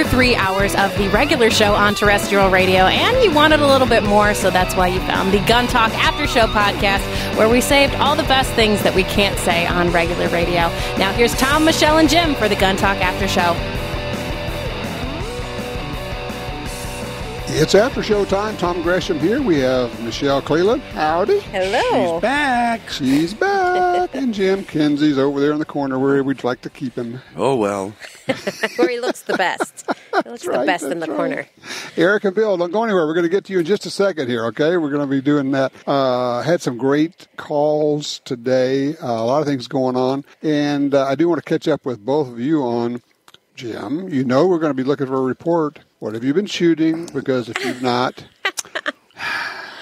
other 3 hours of the regular show on terrestrial radio, and you wanted a little bit more, so that's why you found the Gun Talk After Show podcast, where we saved all the best things that we can't say on regular radio. Now here's Tom, Michelle, and Jim for the Gun Talk After Show. It's after show time. Tom Gresham here. We have Michelle Cleland. Howdy. Hello. She's back. She's back. And Jim Kinsey's over there in the corner where we'd like to keep him. Oh, well. Where he looks the best. He looks the best in the corner. Eric and Bill, don't go anywhere. We're going to get to you in just a second here, okay? We're going to be doing that. Had some great calls today. A lot of things going on. And I do want to catch up with both of you on, Jim, you know we're going to be looking for a report. What have you been shooting? Because if you've not...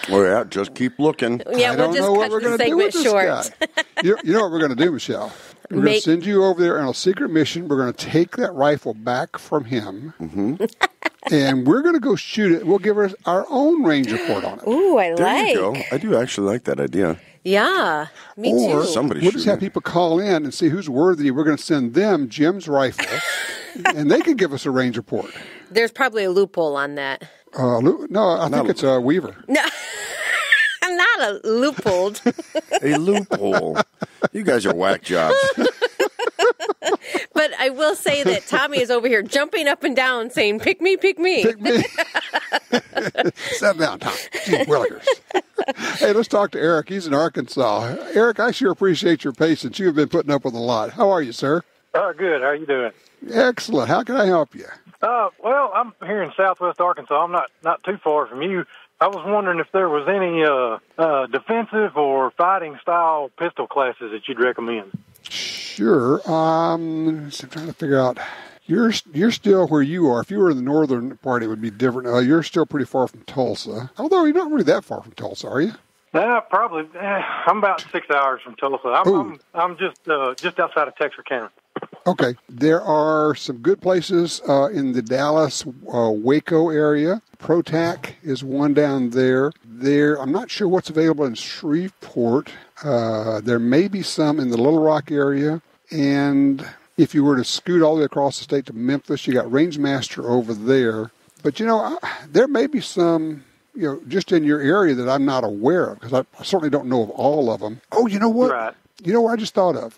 Well, yeah, just keep looking. Yeah, we'll just cut the segment short. You know what we're going to do, Michelle? We're going to send you over there on a secret mission. We're going to take that rifle back from him, and we're going to go shoot it. We'll give her our own range report on it. Ooh, There you go. I do actually like that idea. Yeah, me or too. We'll just have people call in and see who's worthy. We're going to send them Jim's rifle, and they can give us a range report. There's probably a loophole on that. No, I think it's a Weaver. No, I'm not a loophole. A loophole. You guys are whack jobs. But I will say that Tommy is over here jumping up and down saying, pick me, pick me. Pick me. Sit down, Tom. Gee willikers. Hey, let's talk to Eric. He's in Arkansas. Eric, I sure appreciate your patience. You have been putting up with a lot. How are you, sir? Good. How are you doing? Excellent. How can I help you? Well, I'm here in southwest Arkansas. I'm not too far from you. I was wondering if there was any defensive or fighting style pistol classes that you'd recommend. Sure. So I'm trying to figure out. You're still where you are. If you were in the northern part, it would be different. You're still pretty far from Tulsa. Although you're not really that far from Tulsa, are you? Probably. I'm about 6 hours from Tulsa. I'm just outside of Texarkana. Okay. There are some good places in the Dallas, Waco area. ProTac is one down there. I'm not sure what's available in Shreveport. There may be some in the Little Rock area. And if you were to scoot all the way across the state to Memphis, you got Rangemaster over there. But, there may be some, just in your area that I'm not aware of, because I certainly don't know of all of them. Oh, you know what? Right. You know what I just thought of?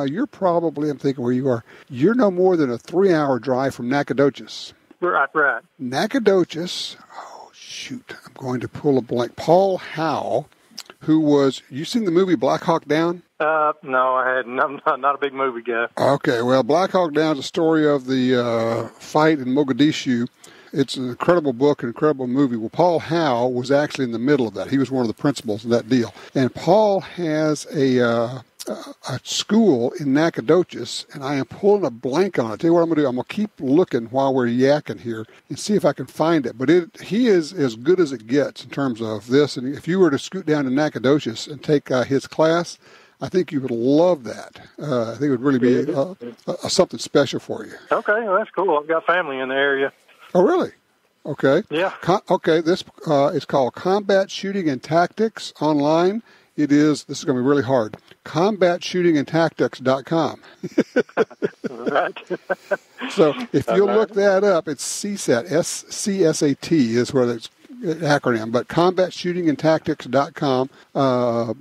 You're probably, I'm thinking where you are, you're no more than a 3-hour drive from Nacogdoches. Right. Nacogdoches, oh, shoot, I'm going to pull a blank. Paul Howe, who was, you seen the movie Black Hawk Down? No, I hadn't. I'm not a big movie guy. Okay, well, Black Hawk Down is a story of the fight in Mogadishu. It's an incredible book, an incredible movie. Well, Paul Howe was actually in the middle of that. He was one of the principals of that deal. And Paul has a school in Nacogdoches, and I am pulling a blank on it. Tell you what I'm going to do. I'm going to keep looking while we're yakking here and see if I can find it. But he is as good as it gets in terms of this. And if you were to scoot down to Nacogdoches and take his class, I think you would love that. I think it would really be something special for you. Okay, well, that's cool. I've got family in the area. Oh, really? Okay. Yeah. This is called Combat Shooting and Tactics online. This is going to be really hard. CombatShootingandTactics.com. Right. So if you'll look that up, it's CSAT, SCSAT is where it's acronym, but CombatShootingandTactics.com.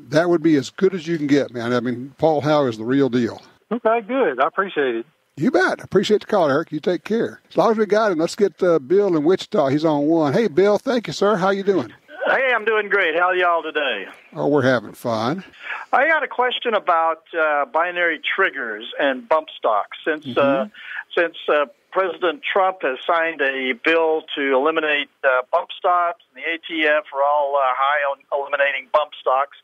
That would be as good as you can get, man. I mean, Paul Howe is the real deal. Okay, good. I appreciate it. You bet. Appreciate the call, Eric. You take care. As long as we got him, let's get Bill in Wichita. He's on one. Hey, Bill. Thank you, sir. How you doing? Hey, I'm doing great. How are y'all today? Oh, we're having fun. I got a question about binary triggers and bump stocks. Since President Trump has signed a bill to eliminate bump stocks, and the ATF are all high on eliminating bump stocks,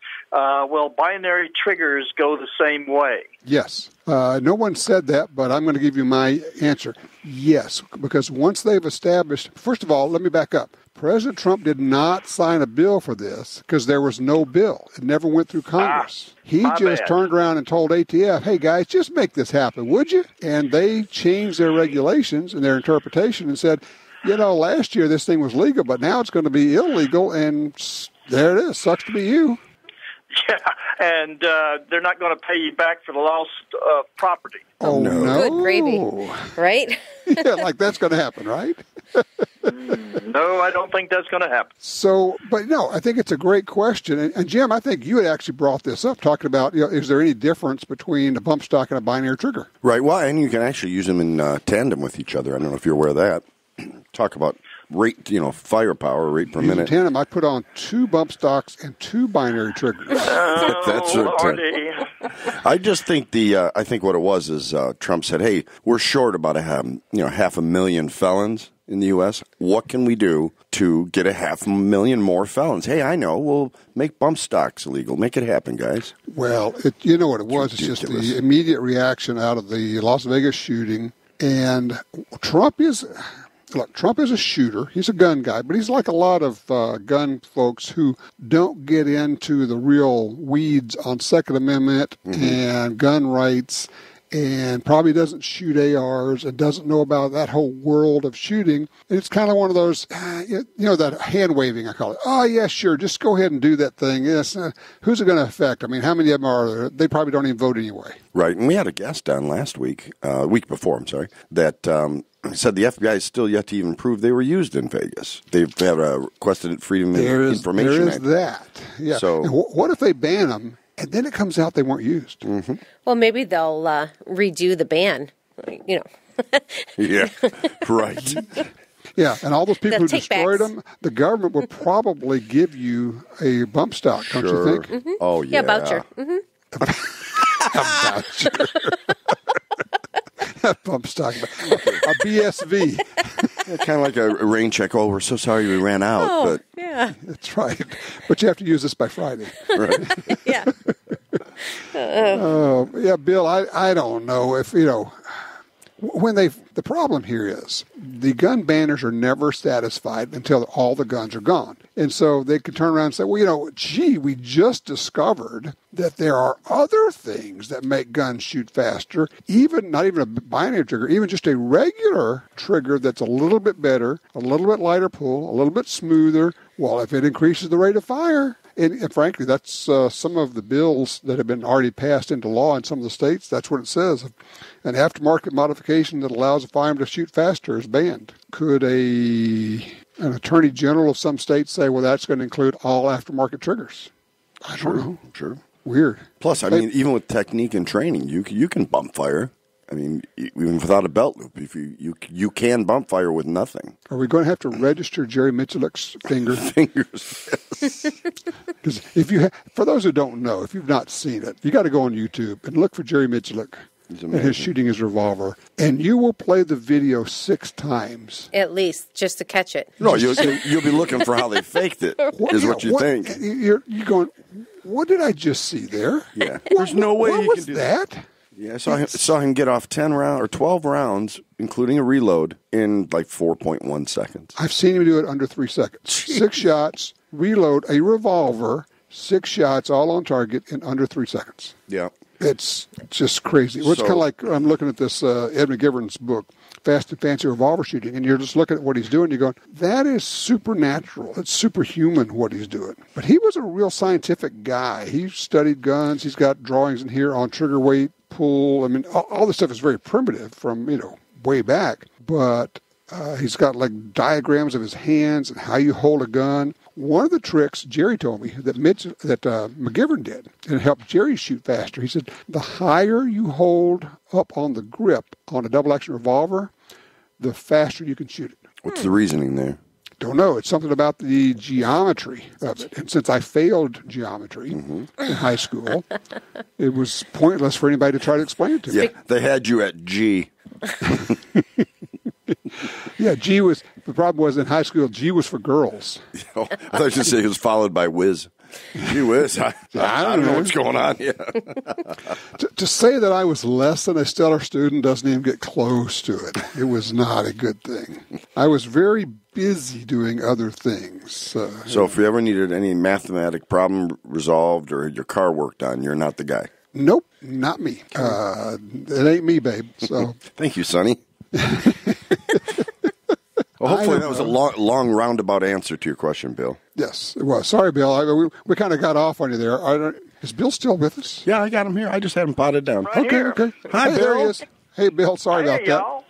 will binary triggers go the same way? Yes. No one said that, but I'm going to give you my answer. Yes, because once they've established, first of all, let me back up. President Trump did not sign a bill for this because there was no bill. It never went through Congress. He just turned around and told ATF, hey, guys, just make this happen, would you? And they changed their regulations and their interpretation and said, last year this thing was legal, but now it's going to be illegal, and there it is. Sucks to be you. and they're not going to pay you back for the lost property. Oh, no. Good gravy. Right? Yeah, like that's going to happen, right? No, I don't think that's going to happen. So, but no, I think it's a great question. And Jim, I think you had actually brought this up, talking about, is there any difference between a bump stock and a binary trigger? Right. Well, and you can actually use them in tandem with each other. I don't know if you're aware of that. Talk about rate, firepower, rate per minute. In tandem, I put on 2 bump stocks and 2 binary triggers. That's Lordy. I just think I think what it was is Trump said, "Hey, we're short about 500,000 felons in the U.S. What can we do to get 500,000 more felons? Hey, I know. We'll make bump stocks illegal. Make it happen, guys." Well, you know what it was? It's just the immediate reaction out of the Las Vegas shooting. And Trump is a shooter. He's a gun guy, but he's like a lot of gun folks who don't get into the real weeds on Second Amendment and gun rights, and probably doesn't shoot ARs and doesn't know about that whole world of shooting. And it's kind of one of those, that hand waving, I call it. Oh, yeah, sure, just go ahead and do that thing. Yes, who's it going to affect? I mean, how many of them are there? They probably don't even vote anyway. Right, and we had a guest on last week, week before, I'm sorry, that said the FBI is still yet to even prove they were used in Vegas. They've had requested Freedom of Information Act. There is that. Yeah. So, and what if they ban them and then it comes out they weren't used? Mm-hmm. Well, maybe they'll redo the ban. Yeah, right. Yeah, and all those people who take destroyed backs. them, the government will probably give you a bump stock, don't you think? Mm-hmm. Oh, yeah. Yeah, voucher. A voucher. A bump stock. A BSV. Kind of like a rain check. Oh, we're so sorry we ran out. Oh, But yeah. That's right. But you have to use this by Friday. right. Yeah. Oh, yeah, Bill, I don't know if, the problem here is the gun banners are never satisfied until all the guns are gone. And so they could turn around and say, well, we just discovered that there are other things that make guns shoot faster, not even a binary trigger, even just a regular trigger that's a little bit better, a little bit lighter pull, a little bit smoother. Well, if it increases the rate of fire, and frankly, that's some of the bills that have been already passed into law in some of the states. That's what it says. An aftermarket modification that allows a firearm to shoot faster is banned. Could an attorney general of some states say, well, that's going to include all aftermarket triggers? I don't know. Sure. Weird. Plus, I mean, even with technique and training, you can bump fire. I mean, even without a belt loop, if you can bump fire with nothing. Are we going to have to register Jerry Mitchell's finger? Fingers. Because for those who don't know, if you've not seen it, you got to go on YouTube and look for Jerry Mitchell and his shooting his revolver, and you will play the video 6 times. At least, just to catch it. No, you'll be looking for how they faked it, is what you think. You're going, what did I just see there? Yeah. There's no way what you was can do that? Yeah, I saw him get off 10 rounds or 12 rounds, including a reload, in like 4.1 seconds. I've seen him do it under 3 seconds. 6 shots, reload a revolver, 6 shots, all on target in under 3 seconds. Yeah. It's just crazy. Well, it's kind of like I'm looking at this Ed McGivern's book, Fast and Fancy Revolver Shooting, and you're just looking at what he's doing. You're going, that is supernatural. It's superhuman what he's doing. But he was a real scientific guy. He studied guns. He's got drawings in here on trigger weight, pull. I mean, all this stuff is very primitive from, way back. But he's got like diagrams of his hands and how you hold a gun. One of the tricks Jerry told me that McGivern did, and it helped Jerry shoot faster. He said, the higher you hold up on the grip on a double-action revolver, the faster you can shoot it. What's the reasoning there? Don't know. It's something about the geometry of it. And since I failed geometry in high school, it was pointless for anybody to try to explain it to me. Yeah, they had you at G. Yeah, the problem was in high school, G was for girls. I thought you should say it was followed by Whiz. Gee whiz, I don't know what's going on here. To say that I was less than a stellar student doesn't even get close to it. It was not a good thing. I was very busy doing other things. So if you ever needed any mathematic problem resolved or your car worked on, you're not the guy. Nope, not me. It ain't me, babe. So thank you, Sonny. Well, hopefully that was a long roundabout answer to your question, Bill. Yes, it was. Sorry, Bill. We kind of got off on you there. Is Bill still with us? Yeah, I got him here. I just had him potted down. Right here. Okay. Hi, Hey, there he Bill. is. Hey, Bill. Sorry about Hey, that. y'all.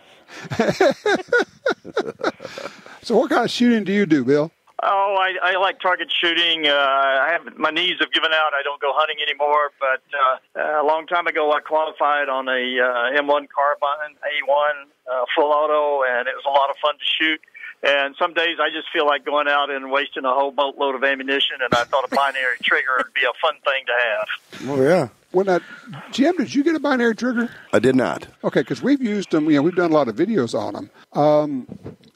So what kind of shooting do you do, Bill? Oh, I like target shooting. My knees have given out. I don't go hunting anymore. But a long time ago, I qualified on a M1 carbine, A1 full auto, and it was a lot of fun to shoot. And some days I just feel like going out and wasting a whole boatload of ammunition, and I thought a binary trigger would be a fun thing to have. Oh, yeah. Well, now, Jim, did you get a binary trigger? I did not. Okay, because we've used them. We've done a lot of videos on them.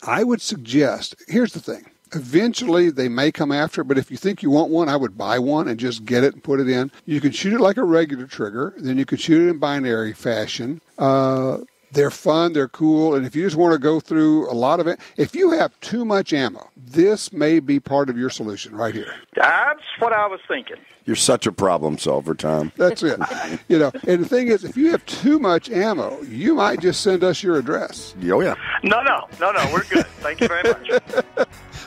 I would suggest, here's the thing. Eventually, they may come after it, but if you think you want one, I would buy one and just get it and put it in. You can shoot it like a regular trigger. Then you can shoot it in binary fashion. They're fun, they're cool, and if you just want to go through a lot of it, if you have too much ammo, this may be part of your solution right here. That's what I was thinking. You're such a problem solver, Tom. That's it. And the thing is, if you have too much ammo, you might just send us your address. Oh, yeah. No, we're good. Thank you very much.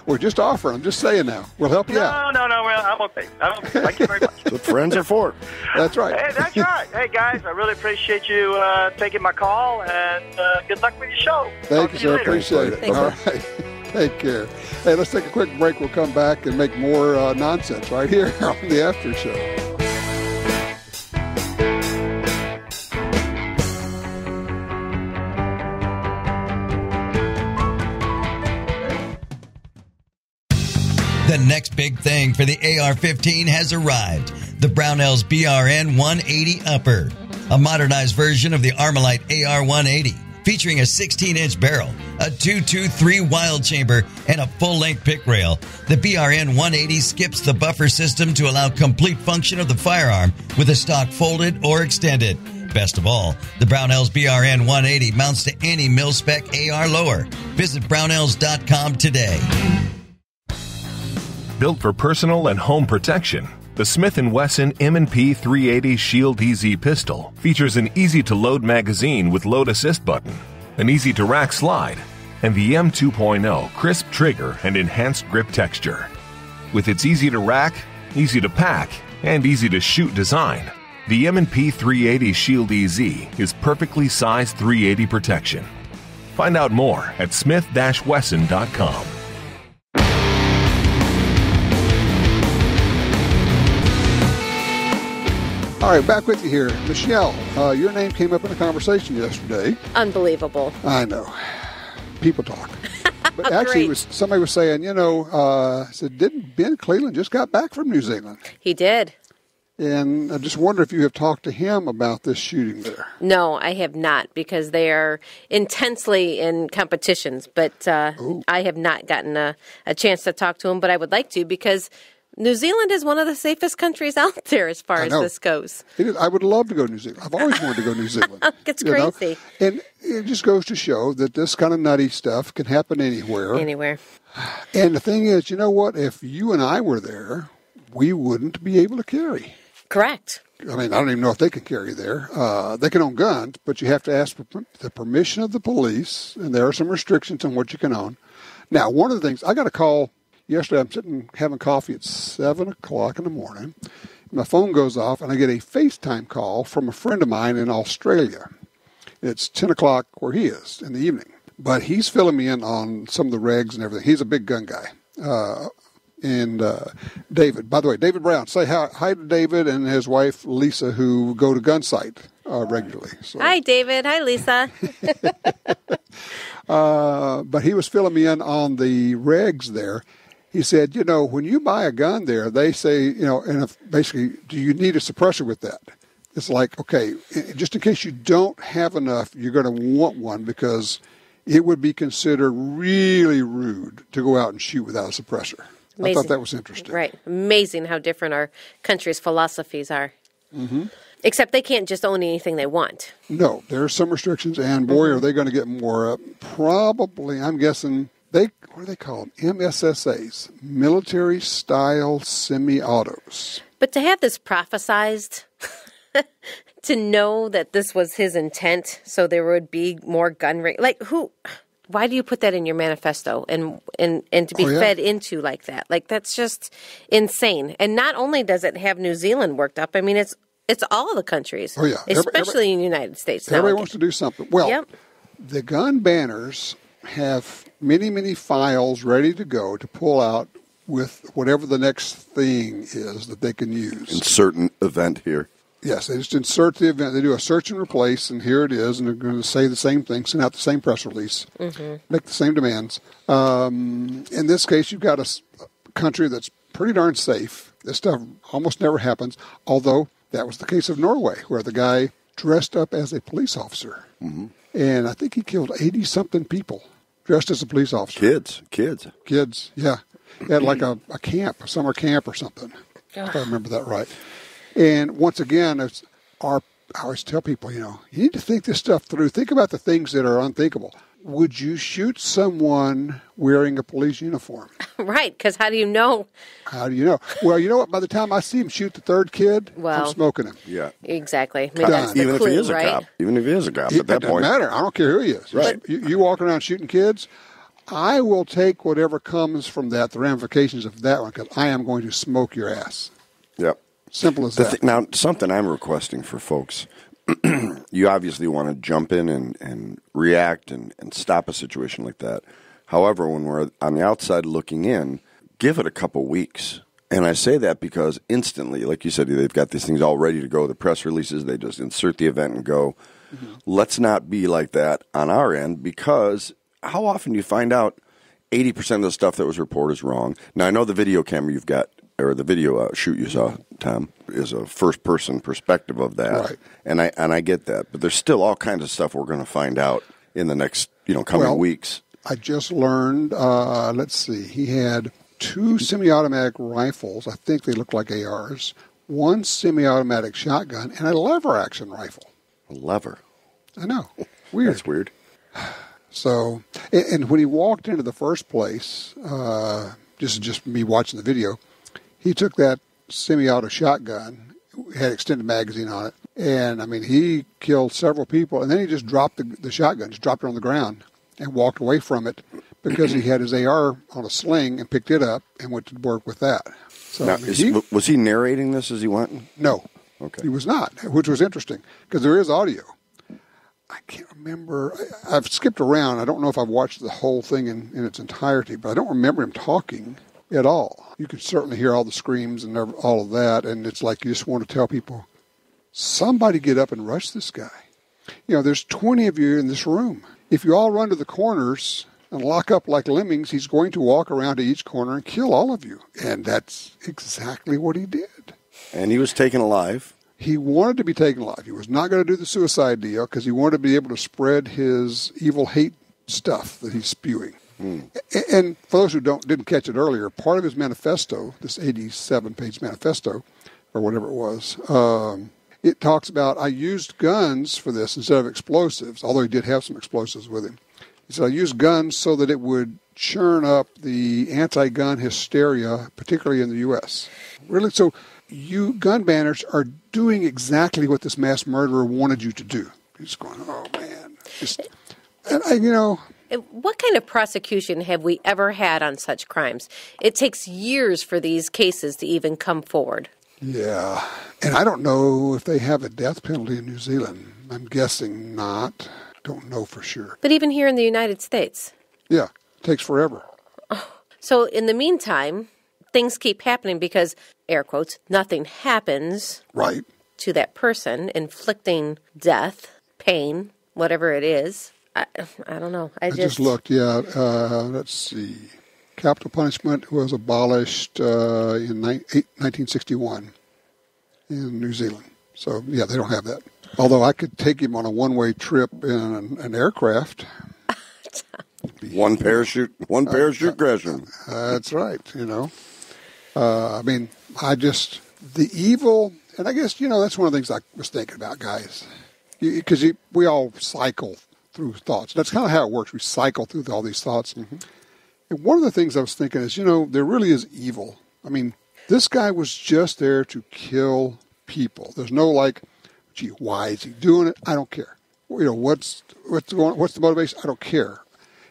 We're just offering. I'm just saying now. We'll help you out. No, I'm okay. Thank you very much. That's what friends are for. That's right. Hey, that's right. Hey, guys, I really appreciate you taking my call, and good luck with your show. Thank you, Talk to sir. later. Appreciate it. Thanks, All right. Take care. Hey, let's take a quick break. We'll come back and make more nonsense right here on the After Show. The next big thing for the AR-15 has arrived. The Brownells BRN 180 Upper, a modernized version of the Armalite AR-180, featuring a 16-inch barrel, a 223 wild chamber, and a full-length pick rail. The BRN 180 skips the buffer system to allow complete function of the firearm with the stock folded or extended. Best of all, the Brownells BRN 180 mounts to any mil-spec AR lower. Visit brownells.com today. Built for personal and home protection, the Smith & Wesson M&P 380 Shield EZ pistol features an easy-to-load magazine with load assist button, an easy-to-rack slide, and the M2.0 crisp trigger and enhanced grip texture. With its easy-to-rack, easy-to-pack, and easy-to-shoot design, the M&P 380 Shield EZ is perfectly sized 380 protection. Find out more at smith-wesson.com. All right, back with you here. Michelle, your name came up in a conversation yesterday. Unbelievable. I know. People talk. But actually, somebody was saying, said, didn't Ben Cleveland just got back from New Zealand? He did. And I just wonder if you have talked to him about this shooting there. No, I have not, because they are intensely in competitions. But I have not gotten a chance to talk to him, but I would like to, because New Zealand is one of the safest countries out there as far as this goes. It is. I would love to go to New Zealand. I've always wanted to go to New Zealand. It's crazy. And it just goes to show that this kind of nutty stuff can happen anywhere. Anywhere. And the thing is, you know what? If you and I were there, we wouldn't be able to carry. Correct. I mean, I don't even know if they can carry there. They can own guns, but you have to ask for the permission of the police, and there are some restrictions on what you can own. Now, one of the things, I got a call yesterday. I'm sitting having coffee at 7 o'clock in the morning. My phone goes off, and I get a FaceTime call from a friend of mine in Australia. It's 10 o'clock where he is in the evening. But he's filling me in on some of the regs and everything. He's a big gun guy. And David, by the way, David Brown, say hi to David and his wife, Lisa, who go to Gunsight regularly. So. Hi, David. Hi, Lisa. But he was filling me in on the regs there. He said, when you buy a gun there, they say, and if basically, do you need a suppressor with that? It's like, okay, just in case you don't have enough, you're going to want one, because it would be considered really rude to go out and shoot without a suppressor. Amazing. I thought that was interesting. Right. Amazing how different our country's philosophies are. Mm-hmm. Except they can't just own anything they want. No, there are some restrictions, and boy, are they going to get more. Probably, I'm guessing, what are they called? MSSAs, military-style semi-autos. But to have this prophesized, to know that this was his intent, so there would be more gun range, like who why do you put that in your manifesto and to be fed into like that? Like, that's just insane. And not only does it have New Zealand worked up, I mean, it's all the countries. Oh, yeah. Especially in the United States. Everybody wants to do something. Well, the gun banners have many, many files ready to go to pull out with whatever the next thing is that they can use. Insert an event here. Yes, they just insert the event. They do a search and replace, and here it is, and they're going to say the same thing, send out the same press release, make the same demands. In this case, you've got a country that's pretty darn safe. This stuff almost never happens, although that was the case of Norway, where the guy dressed up as a police officer. Mm-hmm. And I think he killed 80-something people dressed as a police officer. Kids, yeah. He had like a camp, a summer camp or something, if I remember that right. And once again, I always tell people, you need to think this stuff through. Think about the things that are unthinkable. Would you shoot someone wearing a police uniform? Right, because how do you know? How do you know? Well, you know what? By the time I see him shoot the third kid, I'm smoking him. Yeah. Exactly. I mean, that's the even clue, if he is right? a cop. Even if he is a cop at that It point. doesn't matter. I don't care who he is. Right. You walk around shooting kids, I will take whatever comes from that, the ramifications of that one, because I am going to smoke your ass. Yep. Simple as that. Now, something I'm requesting for folks, you obviously want to jump in and react and stop a situation like that. However, when we're on the outside looking in, give it a couple weeks. And I say that because instantly, like you said, they've got these things all ready to go. The press releases, they just insert the event and go. Mm-hmm. Let's not be like that on our end, because how often do you find out 80% of the stuff that was reported is wrong? Now, I know the video camera you've got, or the video shoot you saw, Tom, is a first-person perspective of that. Right. And I get that. But there's still all kinds of stuff we're going to find out in the next coming weeks. I just learned, let's see, he had 2 semi-automatic rifles. I think they look like ARs. 1 semi-automatic shotgun and a lever-action rifle. A lever? I know. Weird. That's weird. So, and when he walked into the first place, just me watching the video, he took that semi-auto shotgun, had extended magazine on it, and I mean, he killed several people, and then he just dropped the shotgun, just dropped it on the ground and walked away from it because he had his AR on a sling and picked it up and went to work with that. So, Now, I mean, was he narrating this as he went? No. Okay. He was not, which was interesting because there is audio. I can't remember. I've skipped around. I don't know if I've watched the whole thing in its entirety, but I don't remember him talking at all. You could certainly hear all the screams and all of that, and it's like you just want to tell people, somebody get up and rush this guy. There's 20 of you in this room. If you all run to the corners and lock up like lemmings, he's going to walk around to each corner and kill all of you. And that's exactly what he did. And he was taken alive. He wanted to be taken alive. He was not going to do the suicide deal because he wanted to be able to spread his evil hate stuff that he's spewing. And for those who didn't catch it earlier, part of his manifesto, this 87-page manifesto, or whatever it was, it talks about, I used guns for this instead of explosives, although he did have some explosives with him. He said, I used guns so that it would churn up the anti-gun hysteria, particularly in the U.S. Really? So you gun banners are doing exactly what this mass murderer wanted you to do. He's going, oh, man. What kind of prosecution have we ever had on such crimes? It takes years for these cases to even come forward. Yeah. And I don't know if they have a death penalty in New Zealand. I'm guessing not. Don't know for sure. But even here in the United States? Yeah. It takes forever. So in the meantime, things keep happening because, air quotes, nothing happens right to that person, inflicting death, pain, whatever it is. I don't know. I just looked, let's see. Capital punishment was abolished in 1961 in New Zealand. So, yeah, they don't have that. Although I could take him on a one-way trip in an aircraft. One parachute crashing. That's right, I mean, the evil, and I guess, that's one of the things I was thinking about, guys. Because we all cycle through thoughts. That's kind of how it works. We cycle through all these thoughts. Mm-hmm. And one of the things I was thinking is, there really is evil. I mean, this guy was just there to kill people. There's no gee, why is he doing it? I don't care. What's the motivation? I don't care.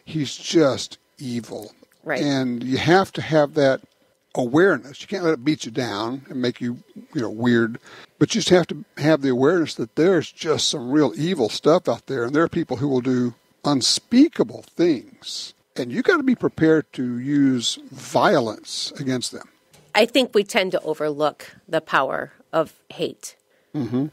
he's just evil. Right. And you have to have that awareness. You can't let it beat you down and make you, weird. But you just have to have the awareness that there's just some real evil stuff out there. And there are people who will do unspeakable things. And you got to be prepared to use violence against them. I think we tend to overlook the power of hate. Mm-hmm.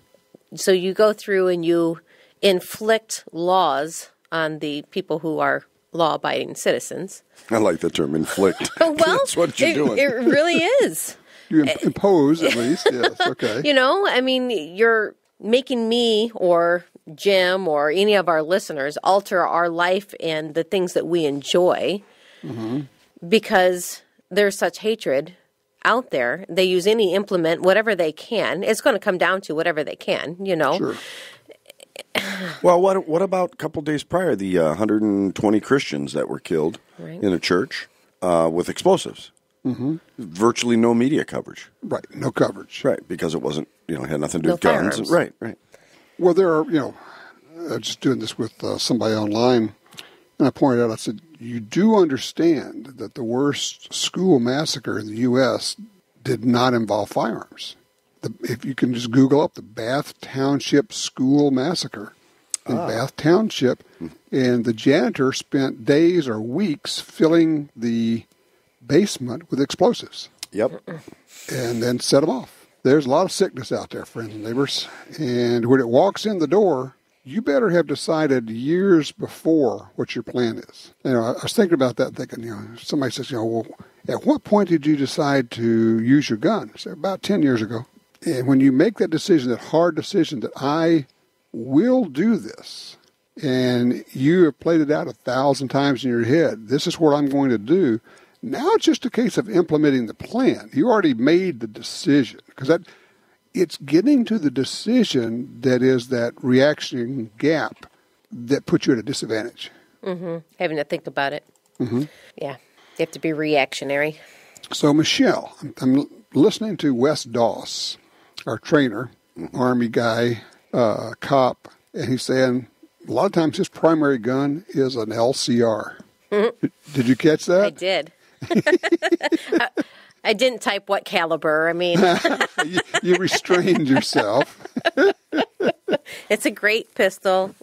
So you go through and you inflict laws on the people who are law-abiding citizens. I like the term inflict. Well, that's what you're doing. It really is. You impose, at least. Yes, okay. You're making me or Jim or any of our listeners alter our life and the things that we enjoy because there's such hatred out there. They use any implement, whatever they can. It's going to come down to whatever they can, Sure. Well, what about a couple days prior, the 120 Christians that were killed in a church with explosives? Mm-hmm. Virtually no media coverage. Right, no coverage. Right, because it wasn't, had nothing to do No with guns. firearms. Right. Well, there are, I was just doing this with somebody online, and I pointed out, I said, you do understand that the worst school massacre in the U.S. did not involve firearms. If you can just Google up the Bath Township School Massacre in Bath Township, and the janitor spent days or weeks filling the basement with explosives. Yep. And then set them off. There's a lot of sickness out there, friends and neighbors. And when it walks in the door, you better have decided years before what your plan is. I was thinking about that, thinking, somebody says, well, at what point did you decide to use your gun? I said, about 10 years ago. And when you make that decision, that hard decision that I will do this, and you have played it out 1,000 times in your head, this is what I'm going to do. Now it's just a case of implementing the plan. You already made the decision, because it's getting to the decision that is that reaction gap that puts you at a disadvantage. Mm-hmm. Having to think about it. Mm-hmm. Yeah, you have to be reactionary. So, Michelle, I'm listening to Wes Doss, our trainer, Army guy, cop, and he's saying a lot of times his primary gun is an LCR. Mm-hmm. Did you catch that? I did. I didn't type what caliber. I mean, you restrained yourself. It's a great pistol,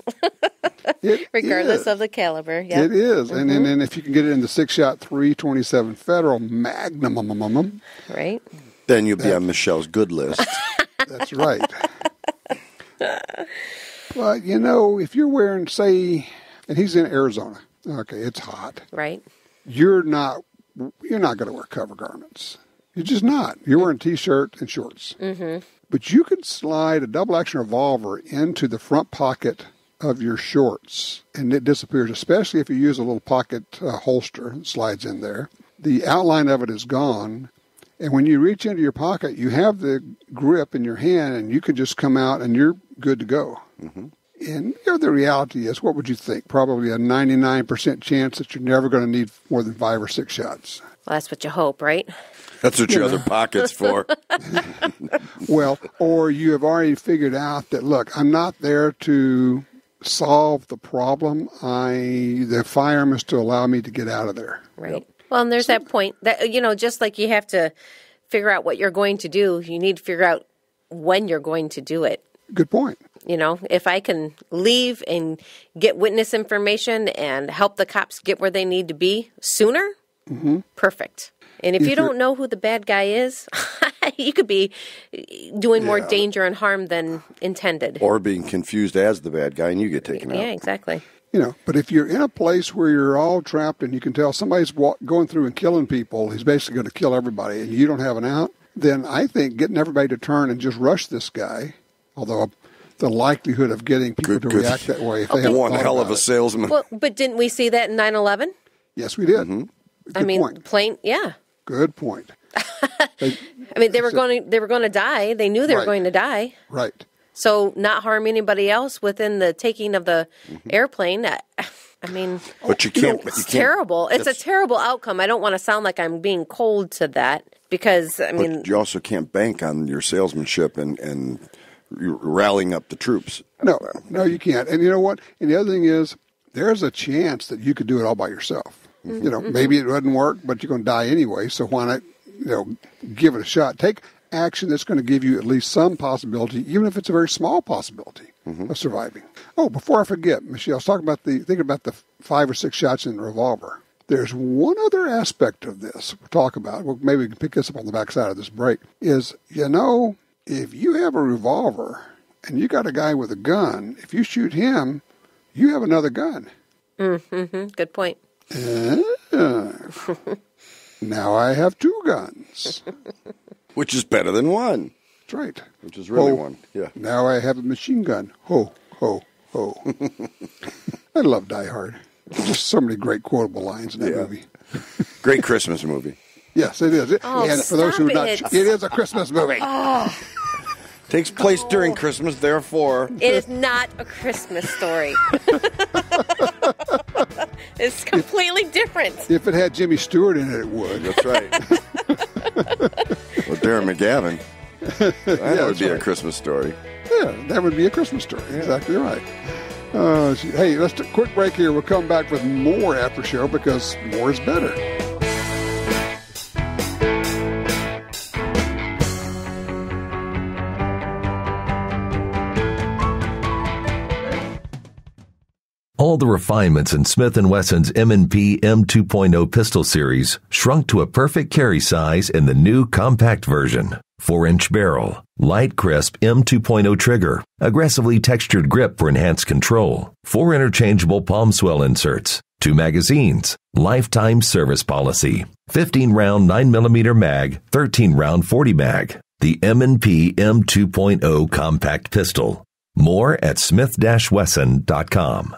regardless of the caliber. Yep. It is, and if you can get it in the 6-shot 327 Federal Magnum, right? Then you'll be on Michelle's good list. That's right. But if you're wearing, say, and he's in Arizona, okay, it's hot, right? You're not going to wear cover garments. You're just not. You're wearing a T-shirt and shorts. Mm-hmm. But you could slide a double-action revolver into the front pocket of your shorts, and it disappears, especially if you use a little pocket holster that slides in there. The outline of it is gone, and when you reach into your pocket, you have the grip in your hand, and you can just come out, and you're good to go. Mm-hmm. And the reality is, what would you think? Probably a 99% chance that you're never going to need more than 5 or 6 shots. Well, that's what you hope, right? That's what your other pocket's for. Well, or you have already figured out that, look, I'm not there to solve the problem. The firearm is to allow me to get out of there. Right. Yep. Well, and there's that point that, just like you have to figure out what you're going to do, you need to figure out when you're going to do it. Good point. If I can leave and get witness information and help the cops get where they need to be sooner, perfect. And if you don't know who the bad guy is, you could be doing more danger and harm than intended. Or being confused as the bad guy and you get taken out. Yeah, exactly. But if you're in a place where you're all trapped and you can tell somebody's going through and killing people, he's basically going to kill everybody, and you don't have an out, then I think getting everybody to turn and just rush this guy, although the likelihood of getting people to react that way, if they have one hell of a salesman. Well, but didn't we see that in 9/11? Yes, we did. Mm-hmm. Good point. They were going to die. They knew they were going to die. Right. So not harm anybody else within the taking of the airplane. But you can't. It's terrible. It's a terrible outcome. I don't want to sound like I'm being cold to that because But you also can't bank on your salesmanship and rallying up the troops. No, you can't. And you know what? And the other thing is, there's a chance that you could do it all by yourself. Maybe it doesn't work, but you're going to die anyway. So why not, give it a shot? Take action that's going to give you at least some possibility, even if it's a very small possibility of surviving. Oh, before I forget, Michelle, I was thinking about the 5 or 6 shots in the revolver. There's one other aspect of this we'll talk about. Well, maybe we can pick this up on the backside of this break. Is, if you have a revolver and you got a guy with a gun, if you shoot him, you have another gun. Mm-hmm. Good point. Now I have 2 guns. Which is better than one. That's right. Which is really one. Yeah. Now I have a machine gun. Ho, ho, ho. I love Die Hard. There's just so many great quotable lines in that movie. Great Christmas movie. Yes, it is. And for those who are not, it is a Christmas movie. Oh. Takes place during Christmas, therefore. It is not a Christmas story. It's completely different. If it had Jimmy Stewart in it, it would. That's right. Well, Darren McGavin. That would be a Christmas story. Yeah, that would be a Christmas story. Yeah. Exactly right. Hey, let's take a quick break here. We'll come back with more after show because more is better. All the refinements in Smith & Wesson's M&P M2.0 pistol series shrunk to a perfect carry size in the new compact version. 4-inch barrel, light crisp M2.0 trigger, aggressively textured grip for enhanced control, 4 interchangeable palm swell inserts, 2 magazines, lifetime service policy, 15-round 9mm mag, 13-round 40 mag. The M&P M2.0 compact pistol. More at smith-wesson.com.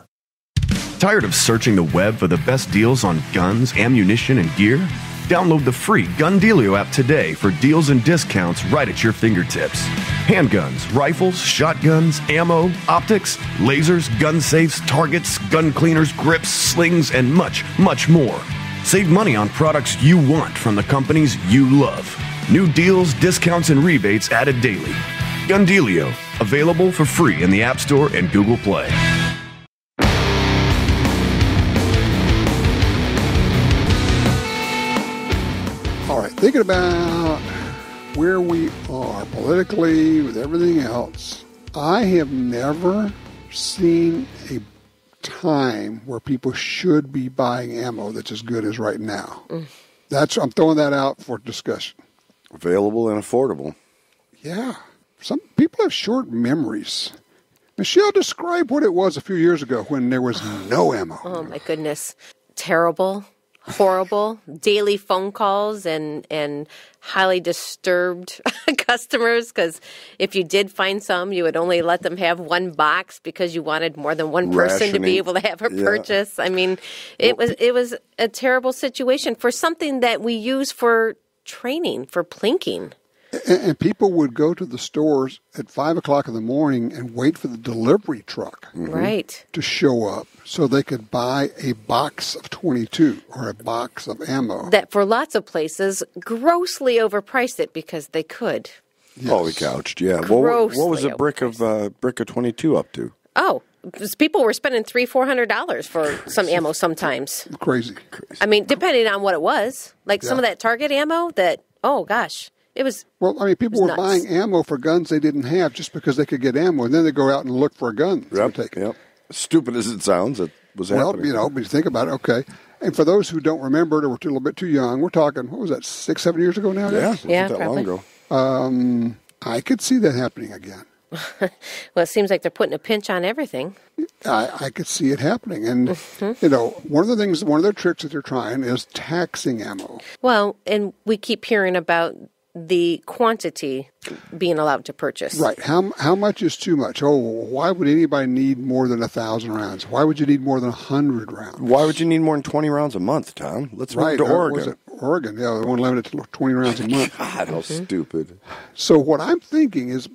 Tired of searching the web for the best deals on guns, ammunition, and gear? Download the free Gun Dealio app today for deals and discounts right at your fingertips. Handguns, rifles, shotguns, ammo, optics, lasers, gun safes, targets, gun cleaners, grips, slings, and much, much more. Save money on products you want from the companies you love. New deals, discounts, and rebates added daily. Gun Dealio, available for free in the App Store and Google Play. All right, thinking about where we are politically with everything else, I have never seen a time where people should be buying ammo that's as good as right now. I'm throwing that out for discussion. Available and affordable. Yeah. Some people have short memories. Michelle, describe what it was a few years ago when there was no ammo. Oh, my goodness. Terrible. Horrible. Daily phone calls and highly disturbed customers, because if you did find some, you would only let them have one box because you wanted more than one person to be able to have a purchase. I mean, it was a terrible situation for something that we use for training, for plinking. And people would go to the stores at 5 o'clock in the morning and wait for the delivery truck to show up so they could buy a box of 22 or a box of ammo. That for lots of places grossly overpriced it because they could. Yes. Holy couched, yeah. What was a brick of 22 up to? Oh, people were spending $300-400 for some ammo sometimes. Crazy. I mean, depending on what it was. Like some of that Target ammo that, oh gosh. It was. Well, I mean, people were buying ammo for guns they didn't have just because they could get ammo, and then they go out and look for a gun. Yep. Stupid as it sounds, it was happening. Well, but you think about it, okay. And for those who don't remember it or were a little bit too young, we're talking, what was that, 6-7 years ago now? Yeah, that probably. long ago. I could see that happening again. Well, it seems like they're putting a pinch on everything. I could see it happening. And, one of their tricks that they're trying is taxing ammo. Well, and we keep hearing about the quantity being allowed to purchase. Right. How much is too much? Oh, why would anybody need more than 1,000 rounds? Why would you need more than 100 rounds? Why would you need more than 20 rounds a month, Tom? Let's move to Oregon. Was it Oregon? Yeah, they want to limit it to 20 rounds a month. God, how stupid. So what I'm thinking is,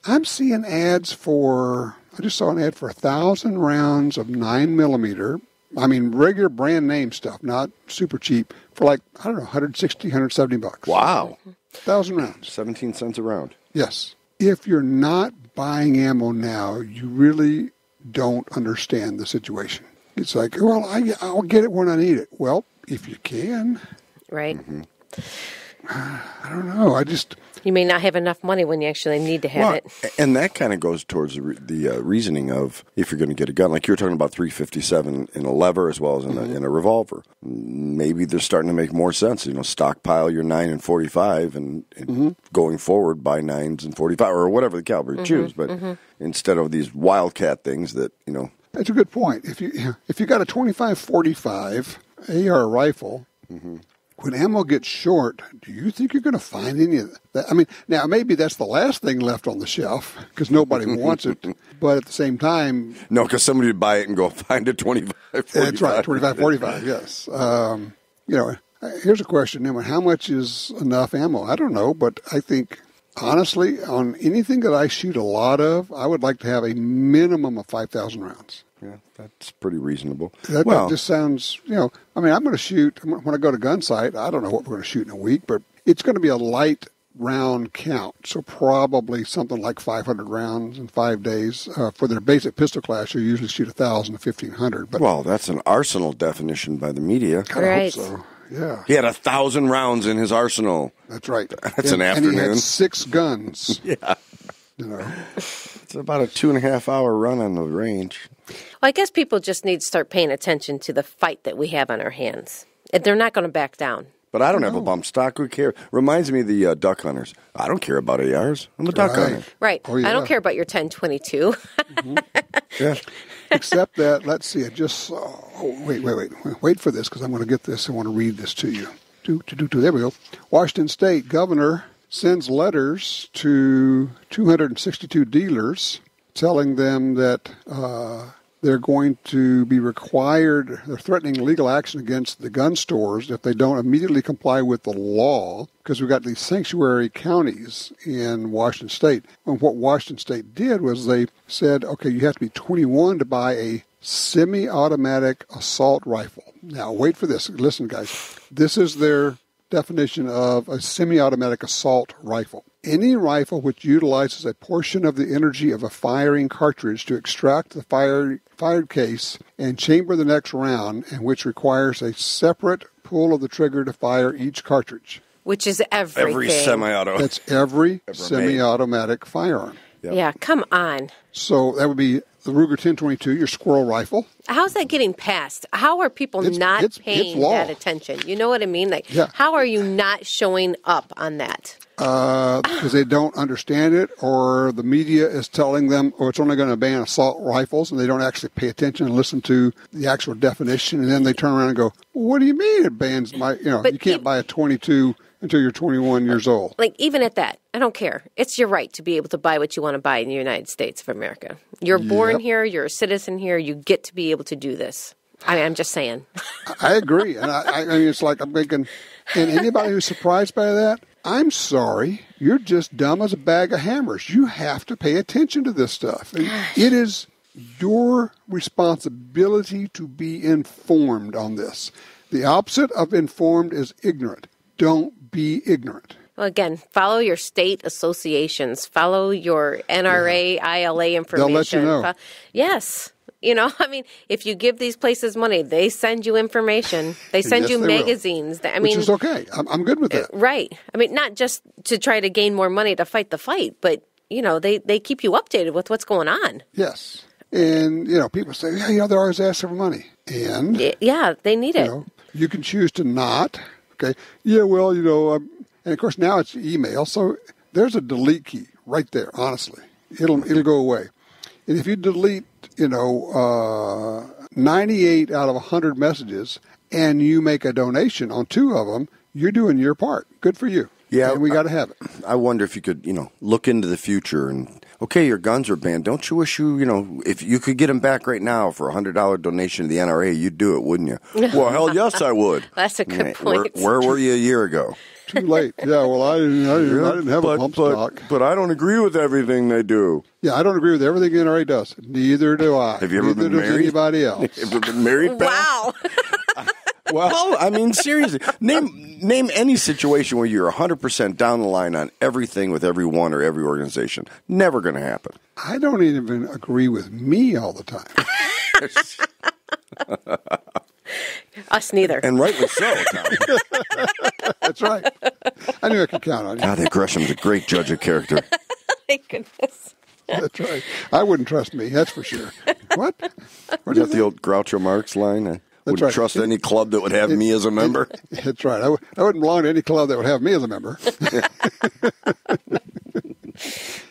I'm seeing ads for, I just saw an ad for 1,000 rounds of 9mm. Regular brand name stuff, not super cheap, for $160, $170. Wow. 1,000 rounds. 17 cents a round. Yes. If you're not buying ammo now, you really don't understand the situation. It's like, well, I'll get it when I need it. Well, if you can. Right. I don't know. You may not have enough money when you actually need to have it. And that kind of goes towards the reasoning of if you're going to get a gun. Like you're talking about 357 in a lever as well as in a revolver. Maybe they're starting to make more sense. Stockpile your 9 and 45 and going forward buy 9s and 45 or whatever the caliber you choose. But instead of these wildcat things that, That's a good point. If you got a 25-45 AR rifle, when ammo gets short, do you think you're going to find any of that? I mean, now maybe that's the last thing left on the shelf because nobody wants it. But at the same time, no, because somebody would buy it and go find a 25-45. That's right, 25-45. Yes. Here's a question, Emma. How much is enough ammo? I don't know, but I think honestly, on anything that I shoot a lot of, I would like to have a minimum of 5,000 rounds. Yeah, that's pretty reasonable. That just sounds, I'm going to shoot, when I go to gun sight, I don't know what we're going to shoot in a week, but it's going to be a light round count. So probably something like 500 rounds in 5 days. For their basic pistol class, you usually shoot 1,000 to 1,500. But well, that's an arsenal definition by the media. I hope so. Yeah. He had 1,000 rounds in his arsenal. That's right. That's an afternoon. And he had 6 guns. Yeah. It's about a 2.5-hour run on the range. Well, I guess people just need to start paying attention to the fight that we have on our hands. They're not going to back down. But I don't have a bump stock. Who cares? Reminds me of the duck hunters. I don't care about ARs. I'm a duck hunter. Right. Oh, yeah. I don't care about your 1022. Yeah. Except that, let's see, wait for this because I'm going to get this. I want to read this to you. There we go. Washington State governor sends letters to 262 dealers telling them that they're going to be required, they're threatening legal action against the gun stores if they don't immediately comply with the law, because we've got these sanctuary counties in Washington State. And what Washington State did was they said, okay, you have to be 21 to buy a semi-automatic assault rifle. Now, wait for this. Listen, guys. This is their definition of a semi-automatic assault rifle. Any rifle which utilizes a portion of the energy of a firing cartridge to extract the fired case and chamber the next round, and which requires a separate pull of the trigger to fire each cartridge. Which is everything. Every semi-auto. That's every semi-automatic firearm. Yep. Yeah, come on. So that would be the Ruger 1022, your squirrel rifle. How's that getting passed? How are people not paying that attention? You know what I mean? How are you not showing up on that? Because they don't understand it, or the media is telling them, it's only going to ban assault rifles, and they don't actually pay attention and listen to the actual definition, and then they turn around and go, well, what do you mean it bans you can't buy a 22 until you're 21 years old. Even at that, I don't care. It's your right to be able to buy what you want to buy in the United States of America. You're born here. You're a citizen here. You get to be able to do this. I'm just saying. I agree. And I mean, it's like I'm thinking, and anybody who's surprised by that, I'm sorry. You're just dumb as a bag of hammers. You have to pay attention to this stuff. It is your responsibility to be informed on this. The opposite of informed is ignorant. Don't be ignorant. Well, again, follow your state associations. Follow your NRA, ILA information. They'll let you know. Yes. If you give these places money, they send you information. They send you magazines. Which is okay. I'm good with that. Right. not just to try to gain more money to fight the fight, but, they keep you updated with what's going on. Yes. And, people say, they're always asking for money. And? Yeah, they need it. You can choose to not. Okay. Yeah, well, and of course now it's email, so there's a delete key right there, honestly. It'll go away. And if you delete, 98 out of 100 messages and you make a donation on 2 of them, you're doing your part. Good for you. Yeah. And we got to have it. I wonder if you could, look into the future and, okay, your guns are banned. Don't you wish if you could get them back right now for a $100 donation to the NRA, you'd do it, wouldn't you? Well, hell yes, I would. That's a good point. Where were you a year ago? Too late. Yeah, well, I didn't have a pump stock. But I don't agree with everything they do. Yeah, I don't agree with everything the NRA does. Neither do I. Have you ever been married? Anybody else? Have you ever been married, Pat? Wow. Well, seriously, name any situation where you're 100% down the line on everything with everyone or every organization. Never going to happen. I don't even agree with me all the time. Us neither. And rightly so, Tom. That's right. I knew I could count on you. God, that Gresham's a great judge of character. Thank goodness. That's right. I wouldn't trust me, that's for sure. What? Is that the old Groucho Marx line? I wouldn't right. trust any club that would have me as a member. That's right. I wouldn't belong to any club that would have me as a member.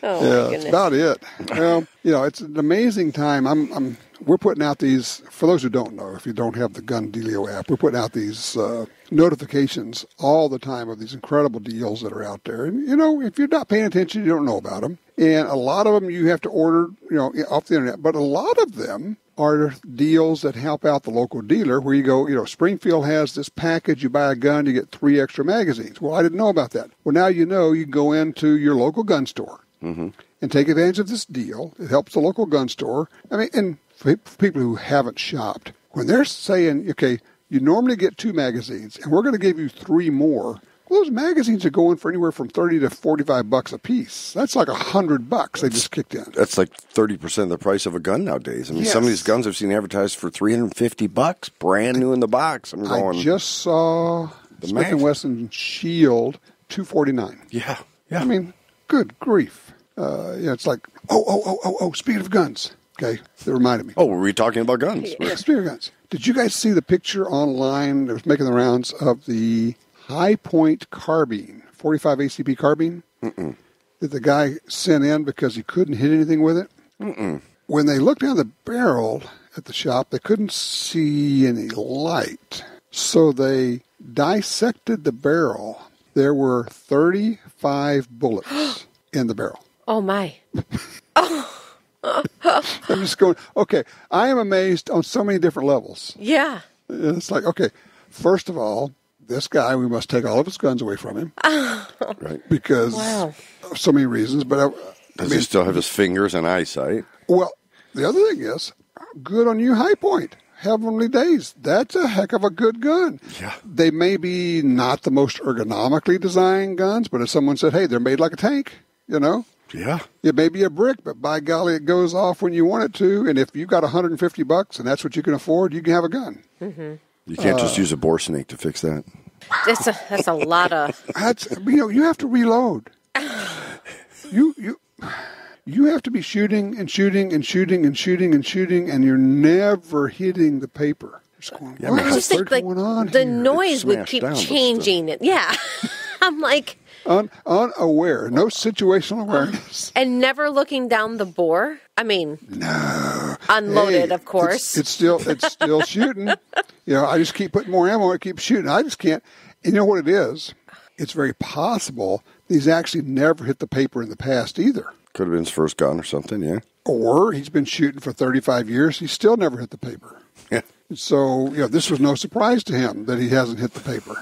Oh, Yeah, my that's goodness. about it. Well, it's an amazing time. We're putting out these, for those who don't know, if you don't have the Gun Dealio app, we're putting out these notifications all the time of these incredible deals that are out there. And, if you're not paying attention, you don't know about them. And a lot of them you have to order, off the internet. But a lot of them are deals that help out the local dealer where you go, Springfield has this package, you buy a gun, you get 3 extra magazines. Well, I didn't know about that. Well, now you know. You go into your local gun store and take advantage of this deal. It helps the local gun store. I mean, and for people who haven't shopped, when they're saying, okay, you normally get 2 magazines and we're going to give you 3 more, well, those magazines are going for anywhere from $30 to $45 a piece. That's like $100 they just kicked in. That's like 30% of the price of a gun nowadays. I mean, some of these guns I've seen advertised for $350, brand new in the box. I just saw the Smith & Wesson Shield $249. Yeah. I mean, good grief. It's like, speaking of guns. Okay, that reminded me. Oh, were we talking about guns? Yeah, speaking of guns. Did you guys see the picture online that was making the rounds of the High Point carbine, 45 ACP carbine, that the guy sent in because he couldn't hit anything with it? When they looked down the barrel at the shop, they couldn't see any light. So they dissected the barrel. There were 35 bullets in the barrel. Oh, my. I'm just going, okay, I am amazed on so many different levels. Yeah. It's like, okay, first of all, this guy, we must take all of his guns away from him. Right. Because of so many reasons. But Does he still have his fingers and eyesight? Well, the other thing is, good on you, High Point. Heavenly Days. That's a heck of a good gun. Yeah. They may be not the most ergonomically designed guns, but if someone said, hey, they're made like a tank, Yeah. It may be a brick, but by golly, it goes off when you want it to. And if you've got $150 and that's what you can afford, you can have a gun. You can't just use a bore snake to fix that. That's a lot of... You have to reload. You have to be shooting and shooting and shooting and shooting and shooting, and you're never hitting the paper. You're going, It's just like the noise would keep changing. Yeah. I'm like... Unaware, no situational awareness. And never looking down the bore? I mean... No. Unloaded, of course. It's still shooting. I just keep putting more ammo, it keeps shooting. I just can't... You know what it is? It's very possible he's actually never hit the paper in the past either. Could have been his first gun or something, yeah. Or he's been shooting for 35 years, he's still never hit the paper. Yeah. So, this was no surprise to him that he hasn't hit the paper.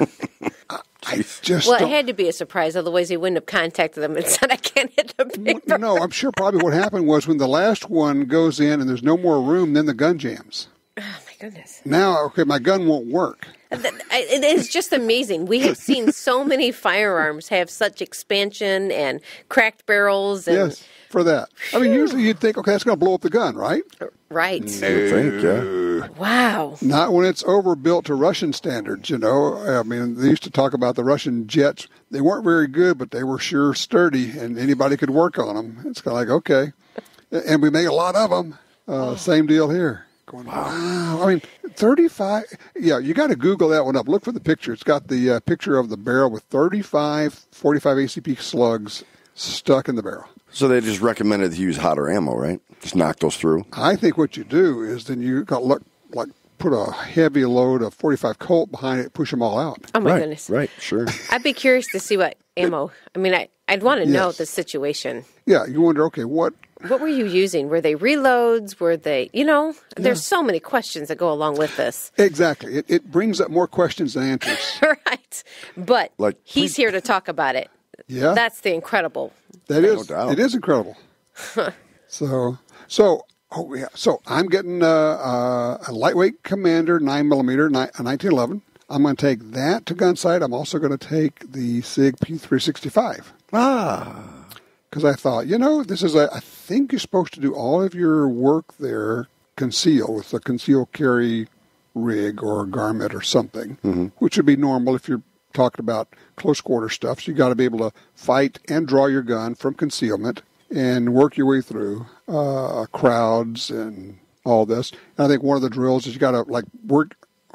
It had to be a surprise, otherwise he wouldn't have contacted them and said, I can't hit the paper. No, I'm sure probably what happened was when the last one goes in and there's no more room, then the gun jams. Oh, my goodness. Now, okay, my gun won't work. It is just amazing. We have seen so many firearms have such expansion and cracked barrels. And, yes, for that. I mean, usually you'd think, okay, that's going to blow up the gun, right? Right. Yeah. Wow. Not when it's overbuilt to Russian standards, I mean, they used to talk about the Russian jets. They weren't very good, but they were sure sturdy, and anybody could work on them. It's kind of like, okay. And we make a lot of them. Same deal here. Going, wow. I mean, 35. Yeah, you got to Google that one up. Look for the picture. It's got the picture of the barrel with 35 45 ACP slugs stuck in the barrel. So they just recommended to use hotter ammo, right? Just knock those through. I think what you do is then you got put a heavy load of 45 Colt behind it, push them all out. Oh, my goodness. Right, sure. I'd be curious to see what ammo. I mean, I'd want to know the situation. Yeah, you wonder, okay, what were you using? Were they reloads? Were they, there's so many questions that go along with this. Exactly. It brings up more questions than answers. Right. But he's here to talk about it. Yeah. That's the incredible. That is. No doubt. It is incredible. So I'm getting a lightweight Commander 9mm, a 1911. I'm going to take that to Gunsight. I'm also going to take the SIG P365. Because I thought, this is I think you're supposed to do all of your work there conceal with a conceal carry rig or a garment or something, which would be normal if you're talking about close quarter stuff. So you got to be able to fight and draw your gun from concealment and work your way through crowds and all this. And I think one of the drills is you got to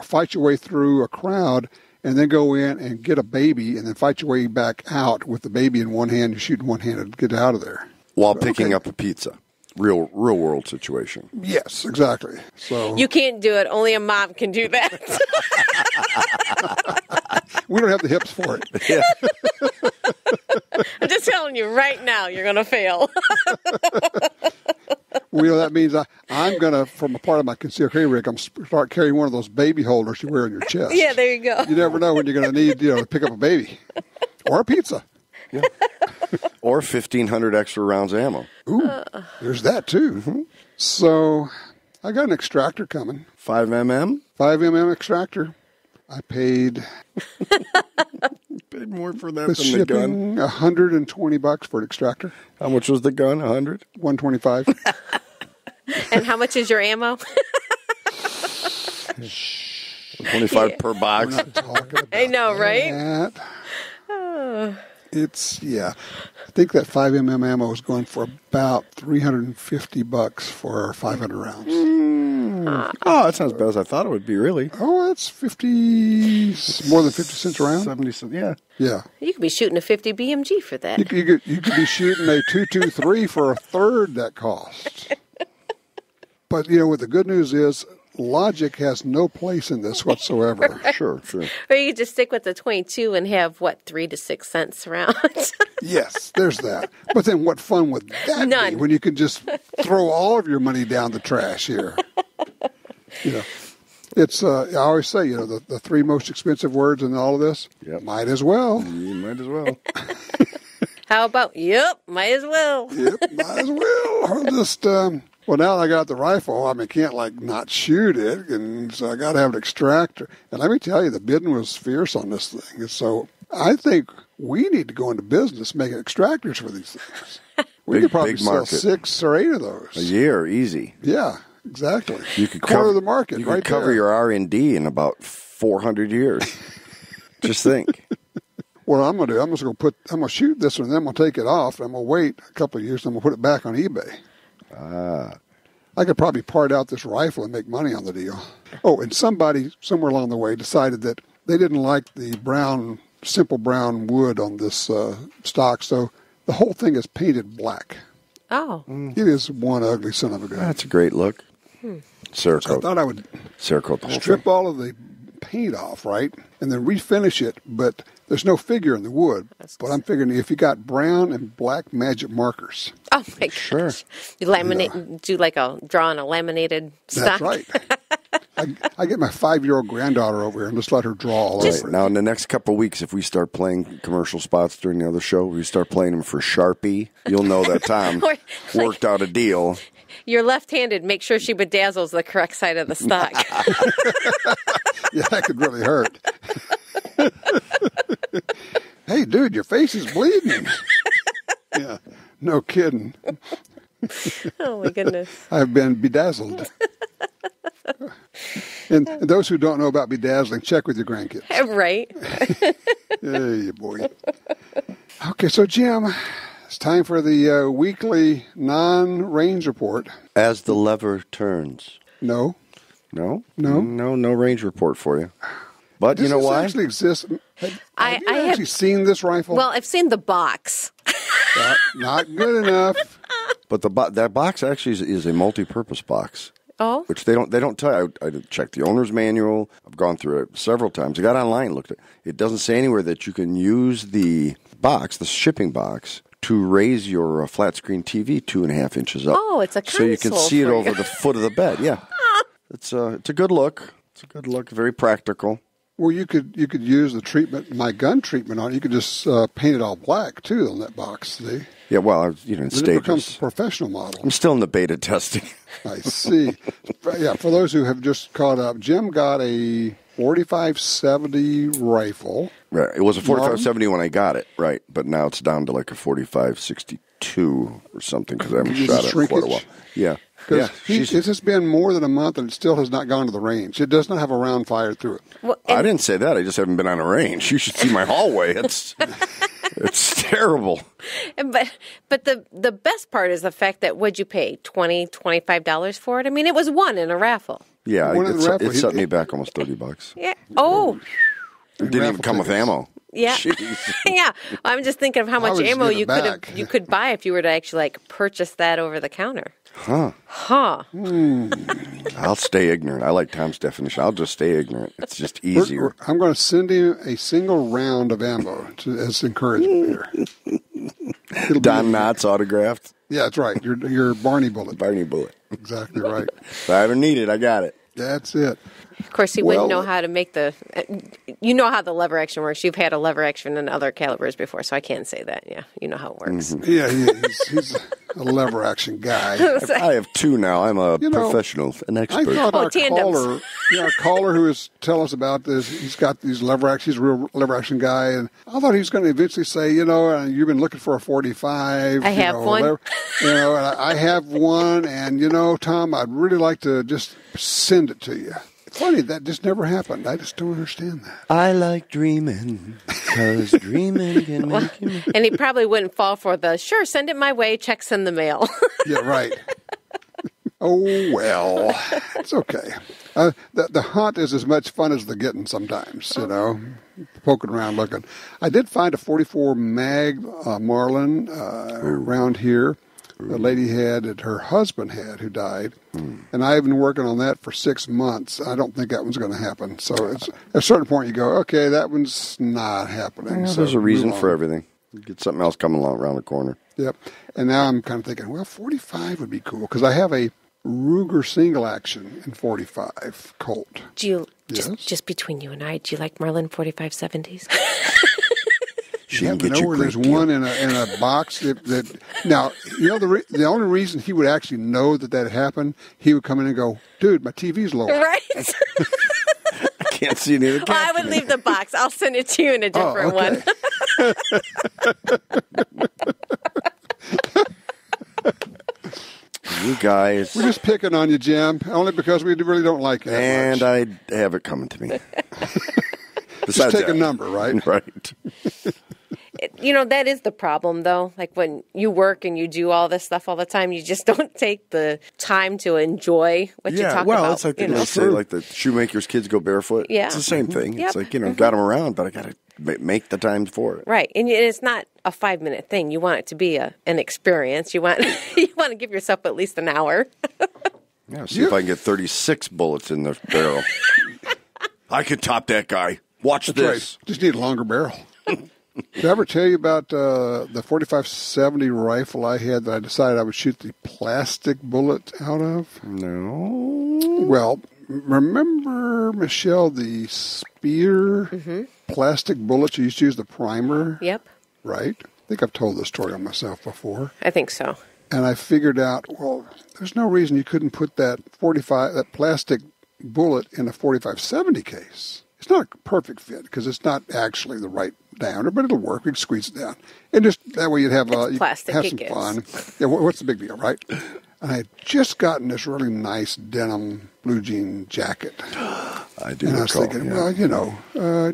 fight your way through a crowd and then go in and get a baby and then fight your way back out with the baby in one hand. You shoot in one hand and get out of there. While picking up a pizza. Real world situation. Yes, exactly. So You can't do it. Only a mom can do that. we don't have the hips for it. Yeah. I'm just telling you right now, you're going to fail. Well, that means I'm going to, from a part of my concealed carry rig, I'm start carrying one of those baby holders you wear on your chest. Yeah, there you go. You never know when you're going to need, to pick up a baby or a pizza. Yeah. Or 1,500 extra rounds of ammo. Ooh, there's that too. So I got an extractor coming. 5mm? 5mm extractor. I paid More for that the than the gun. shipping $120 for an extractor. How much was the gun? 100? $125. And how much is your ammo? 25 per box. We're not talking about I know, right? that. It's, I think that 5mm ammo is going for about $350 for 500 rounds. Oh, that sounds better as I thought it would be, really. Oh, that's more than 50 cents a round. 70 cents, yeah. Yeah. You could be shooting a 50 BMG for that. You could be shooting a 223 for a third that cost. But, what the good news is, logic has no place in this whatsoever. Sure. Or you could just stick with the 22 and have, 3 to 6 cents rounds. Yes, there's that. But then what fun would that be when you can just throw all of your money down the trash here? It's, I always say, the three most expensive words in all of this, might as well. You might as well. How about, might as well. Yep, might as well. Or just, now that I got the rifle, I can't not shoot it, and so I got to have an extractor. And let me tell you, the bidding was fierce on this thing. And so I think we need to go into business making extractors for these things. We could probably sell 6 or 8 of those a year, easy. Yeah, exactly. You could cover the market. You could cover your R&D in about 400 years. Just think. What I'm going to do, I'm going to shoot this one, and then I'm going to take it off, and I'm going to wait a couple of years, and I'm going to put it back on eBay. I could probably part out this rifle and make money on the deal. Oh, and somebody somewhere along the way decided that they didn't like the simple brown wood on this stock, so the whole thing is painted black. Oh. It is one ugly son of a gun. That's a great look. Cerakote. So I thought I would strip all of the paint off, right, and then refinish it, but there's no figure in the wood. But I'm figuring if you got brown and black magic markers. Oh, my gosh. Sure. You laminate, do draw on a laminated stock. That's right. I get my 5-year-old granddaughter over here and just let her draw all over it. Now, in the next couple of weeks, if we start playing commercial spots during the other show, we start playing them for Sharpie, you'll know that Tom worked out a deal. You're left-handed. Make sure she bedazzles the correct side of the stock. Yeah, that could really hurt. Hey, dude, your face is bleeding. Yeah, no kidding. Oh, my goodness. I've been bedazzled. And those who don't know about bedazzling, check with your grandkids. Right. Hey, boy. Okay, so, Jim, it's time for the weekly non-range report. As the lever turns. No. No range report for you. But you know why? Does this actually exist? Have you I actually seen this rifle? Well, I've seen the box. Not good enough. But that box actually is a multi-purpose box. Oh. Which they don't tell you. I checked the owner's manual. I've gone through it several times. I got online, looked at it. It doesn't say anywhere that you can use the box, the shipping box, to raise your flat screen TV 2.5 inches up. Oh, it's a console. So you can see it over the foot of the bed. Yeah. It's a good look. It's a good look. Very practical. Well, you could use the treatment, my gun treatment on it. You could just paint it all black too on that box. See? Yeah, well, in then stages. It becomes a professional model. I'm still in the beta testing. I see. Yeah, for those who have just caught up, Jim got a 4570 rifle. Right. It was a 4570 when I got it, right? But now it's down to like a 4562 or something because I haven't shot it in quite a while. Yeah. Because it's just been more than a month and it still has not gone to the range. It does not have a round fired through it. Well, I didn't say that. I just haven't been on a range. You should see my hallway. It's terrible. But the best part is the fact that would you pay $20-$25 for it? I mean, it was won in a raffle. Yeah, One in the raffle, it set me back almost $30. Yeah. Oh. It didn't even come with ammo. Yeah. Jeez. Yeah. I'm just thinking of how much ammo you could buy if you were to actually purchase that over the counter. Huh. I'll stay ignorant. I like Tom's definition. I'll just stay ignorant. It's just easier. I'm going to send him a single round of ammo as encouragement here. Don Knotts autographed. Yeah, that's right. Your Barney bullet. Barney bullet. Exactly right. If I ever need it, I got it. That's it. Of course, he wouldn't know how to make the... You know how the lever action works. You've had a lever action in other calibers before, so I can't say that. Yeah, you know how it works. Mm-hmm. Yeah, he's a lever action guy. I have two now. I'm a professional, an expert. I thought our caller who was telling us about this, he's got these lever action, he's a real lever action guy, and I thought he was going to eventually say, you've been looking for a 45. I have one. And I have one, and Tom, I'd really like to just send it to you. Funny, that just never happened. I just don't understand that. I like dreaming, because dreaming can make you... And he probably wouldn't fall for sure, send it my way, checks in the mail. Yeah, right. Oh, well, it's okay. The hunt is as much fun as the getting sometimes, poking around looking. I did find a 44 mag Marlin around here. The lady that her husband had, who died, and I've been working on that for 6 months. I don't think that one's going to happen. So it's, at a certain point, you go, okay, that one's not happening. Well, so there's a reason for everything. Get something else coming along around the corner. Yep. And now I'm kind of thinking, 45 would be cool because I have a Ruger single action in 45 Colt. Do you just between you and I? Do you like Marlin 4570s? You have to know where there's one in a box that now the only reason he would actually know that happened, he would come in and go, dude, my TV's low. Right. I can't see any of the Well, I would leave the box. I'll send it to you in a different one. You guys, we're just picking on you, Jim, only because we really don't like it. And I have it coming to me. Just take a number, right? Right. That is the problem, though. Like when you work and you do all this stuff all the time, you just don't take the time to enjoy what you talk about. Well, it's like they say, like the shoemaker's kids go barefoot. Yeah. It's the same thing. Yep. It's like, got them around, but I got to make the time for it. Right. And it's not a 5-minute thing. You want it to be an experience. You want to give yourself at least an hour. Yeah, see if I can get 36 bullets in the barrel. I could top that guy. Watch That's this. Right. Just need a longer barrel. Did I ever tell you about the 4570 rifle I had that I decided I would shoot the plastic bullet out of? No. Well, remember, Michelle, the Spear plastic bullets you used to use the primer? Yep. Right? I think I've told this story on myself before. I think so. And I figured out, there's no reason you couldn't put that plastic bullet in a 4570 case. It's not a perfect fit because it's not actually the right diameter, but it'll work. We can squeeze it down. And just that way you'd have, plastic, have some fun. Yeah, what's the big deal, right? And I had just gotten this really nice denim blue jean jacket. I do. And I was thinking,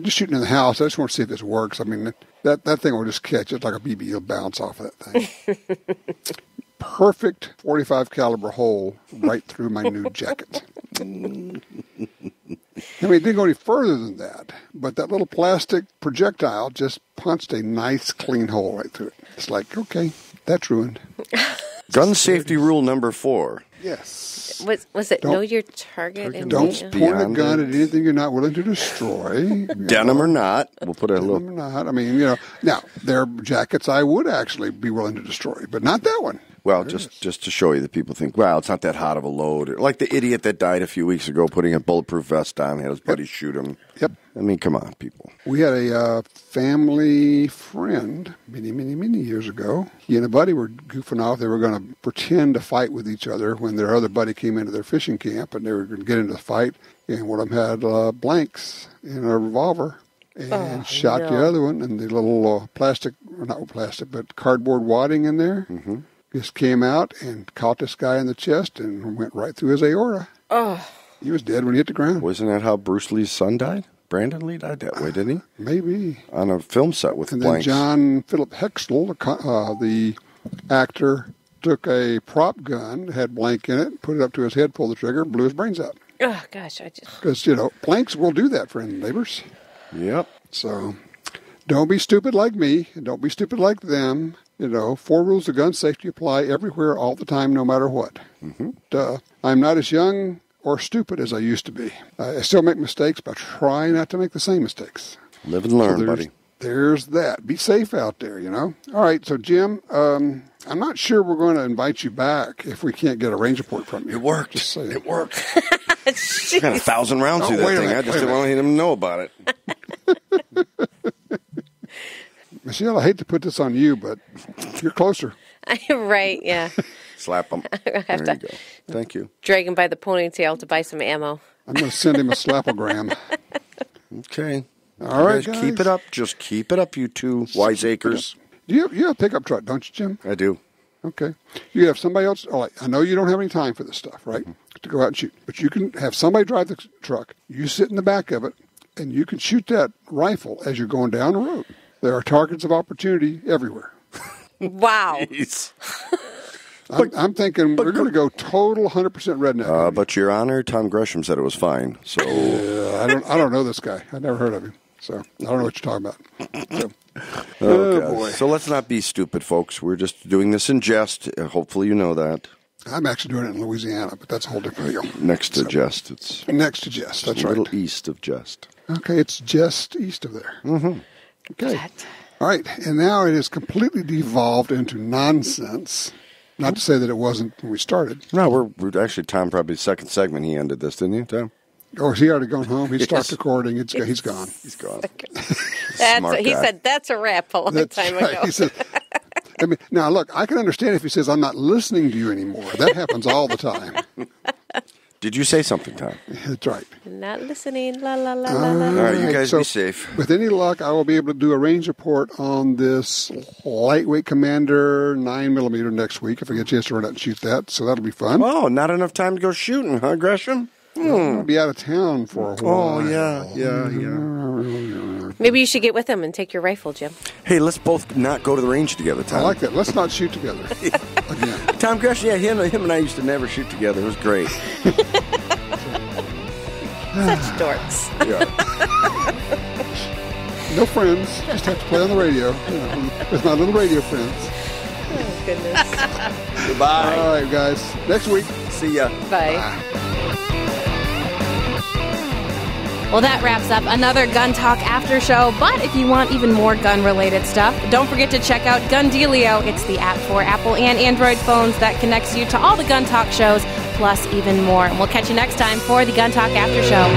just shooting in the house, I just want to see if this works. I mean, that thing will just catch it like a BB. It'll bounce off of that thing. Perfect 45 caliber hole right through my new jacket. I mean, it didn't go any further than that, but that little plastic projectile just punched a nice, clean hole right through it. It's like, okay, that's ruined. Gun safety rule number 4. Yes. Was it know your target? And don't point a gun at anything you're not willing to destroy. Denim or not. We'll put a little... Denim or not. I mean, now, there are jackets I would actually be willing to destroy, but not that one. Well, just to show you that people think, wow, it's not that hot of a load. Like the idiot that died a few weeks ago putting a bulletproof vest on, had his buddy shoot him. Yep. I mean, come on, people. We had a family friend many, many, many years ago. He and a buddy were goofing off. They were going to pretend to fight with each other when their other buddy came into their fishing camp, and they were going to get into the fight. And one of them had blanks in a revolver. And shot the other one, and the little not plastic, but cardboard wadding in there. just came out and caught this guy in the chest and went right through his aorta. Oh. He was dead when he hit the ground. Wasn't that how Bruce Lee's son died? Brandon Lee died that way, didn't he? Maybe. On a film set with and blanks. And then John Philip Hextall, the actor, took a prop gun, had blank in it, put it up to his head, pulled the trigger, blew his brains out. Oh, gosh. Because, blanks will do that, friend and neighbors. Yep. So don't be stupid like me, and don't be stupid like them. 4 rules of gun safety apply everywhere, all the time, no matter what. Mm-hmm. Duh. I'm not as young or stupid as I used to be. I still make mistakes, but try not to make the same mistakes. Live and learn, buddy. There's that. Be safe out there, All right, so Jim, I'm not sure we're going to invite you back if we can't get a range report from you. It worked. Just saying. It worked. I got 1,000 rounds through that thing. I just didn't want him to know about it. Michelle, I hate to put this on you, but you're closer. Right, yeah. Slap him. There you go. Thank you. Drag him by the ponytail to buy some ammo. I'm going to send him a slapogram. Okay. All right, guys. Keep it up. Just keep it up, you two wiseacres. You have a pickup truck, don't you, Jim? I do. Okay. You have somebody else. All right. I know you don't have any time for this stuff, right? To go out and shoot. But you can have somebody drive the truck. You sit in the back of it, and you can shoot that rifle as you're going down the road. There are targets of opportunity everywhere. Wow. I'm thinking we're going to go total 100% redneck. But Your Honor, Tom Gresham said it was fine. So I don't know this guy. I've never heard of him. So I don't know what you're talking about. So. Boy. So let's not be stupid, folks. We're just doing this in jest. Hopefully you know that. I'm actually doing it in Louisiana, but that's a whole different deal. Next to jest. It's next to jest. That's a right. little east of jest. Okay, it's just east of there. Mm-hmm. Okay. All right, and now it has completely devolved into nonsense. Not to say that it wasn't when we started. No, we're actually, Tom, probably the second segment he ended this, didn't he, Tom? Oh, has he already gone home? He stopped recording. He's gone. He's gone. He said that's a wrap a long time ago. He said, now, look, I can understand if he says, I'm not listening to you anymore. That happens all the time. Did you say something, Tom? That's right. Not listening. La, la, la, la, la. All right, you guys be safe. With any luck, I will be able to do a range report on this lightweight Commander 9mm next week if I get a chance to run out and shoot that. So that'll be fun. Oh, not enough time to go shooting, huh, Gresham? I'll be out of town for a while. Oh, yeah. Maybe you should get with him and take your rifle, Jim. Hey, let's both not go to the range together, Tom. I like that. Let's not shoot together. Again. Tom Gresham, yeah, him and I used to never shoot together. It was great. Such dorks. Yeah. No friends. Just have to play on the radio with my little radio friends. Oh, goodness. Goodbye. All right, guys. Next week. See ya. Bye. Well, that wraps up another Gun Talk After Show. But if you want even more gun-related stuff, don't forget to check out Gun Dealio. It's the app for Apple and Android phones that connects you to all the Gun Talk shows, plus even more. And we'll catch you next time for the Gun Talk After Show.